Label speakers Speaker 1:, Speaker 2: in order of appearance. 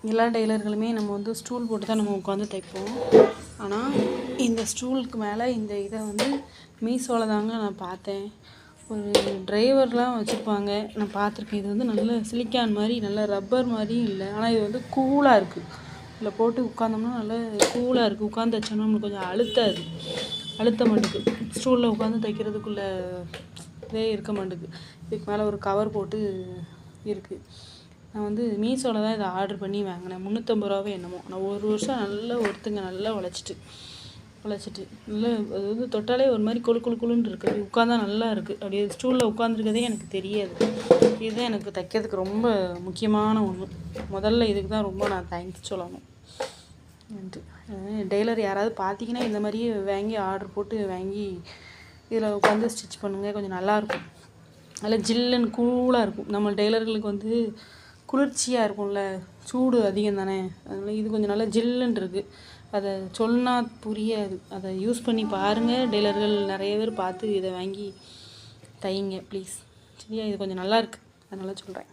Speaker 1: எல்லா டெய்லர்களுமே நம்ம வந்து ஸ்டூல் போட்டு தான் நம்ம உட்காந்து தைப்போம். ஆனால் இந்த ஸ்டூலுக்கு மேலே இந்த இதை வந்து மீஷோவில் தாங்க நான் பார்த்தேன். ஒரு டிரைவர்லாம் வச்சுருப்பாங்க, நான் பார்த்துருக்கேன். இது வந்து நல்ல சிலிக்கான் மாதிரி, நல்ல ரப்பர் மாதிரியும் இல்லை, ஆனால் இது வந்து கூலாக இருக்குது. இதில் போட்டு உட்காந்தோம்னா நல்லா கூலாக இருக்குது. உட்காந்து தைச்சோம்னா நம்மளுக்கு கொஞ்சம் அழுத்த மாட்டேங்குது. ஸ்டூலில் உட்காந்து தைக்கிறதுக்குள்ள இதே இருக்க மாட்டேங்குது. இதுக்கு மேலே ஒரு கவர் போட்டு இருக்குது. நான் வந்து மீஷோவில் தான் இதை ஆர்டர் பண்ணி வாங்கினேன். 350 ரூபாவே என்னமோ. நான் ஒரு வருஷம் நல்லா நல்லா உழைச்சிட்டு நல்லா அது வந்து தொட்டாலே ஒரு மாதிரி குழுன்னு இருக்குது. உட்காந்தா நல்லா இருக்குது. அப்படியே ஸ்டூலில் உட்காந்துருக்கதே எனக்கு தெரியாது. இதுதான் எனக்கு தைக்கிறதுக்கு ரொம்ப முக்கியமான ஒன்று. முதல்ல இதுக்கு தான் ரொம்ப நான் தேங்க்ஸ் சொல்லணும். டெய்லர் யாராவது பார்த்தீங்கன்னா இந்த மாதிரியே வாங்கி ஆர்டர் போட்டு வாங்கி இதில் உட்காந்து ஸ்டிச் பண்ணுங்கள். கொஞ்சம் நல்லாயிருக்கும். நல்லா ஜில்லுன்னு கூலாக இருக்கும். நம்ம டெய்லர்களுக்கு வந்து குளிர்ச்சியாக இருக்கும்ல, சூடு அதிகம் தானே, அதனால் இது கொஞ்சம் நல்லா ஜில்லுன்னு இருக்குது. அதை சொன்னால் புரியாது. அதை யூஸ் பண்ணி பாருங்கள். டெய்லர்கள் நிறைய பேர் பார்த்து இதை வாங்கி தைங்க ப்ளீஸ். சரியா? இது கொஞ்சம் நல்லா இருக்குது, அதனால் சொல்கிறேன்.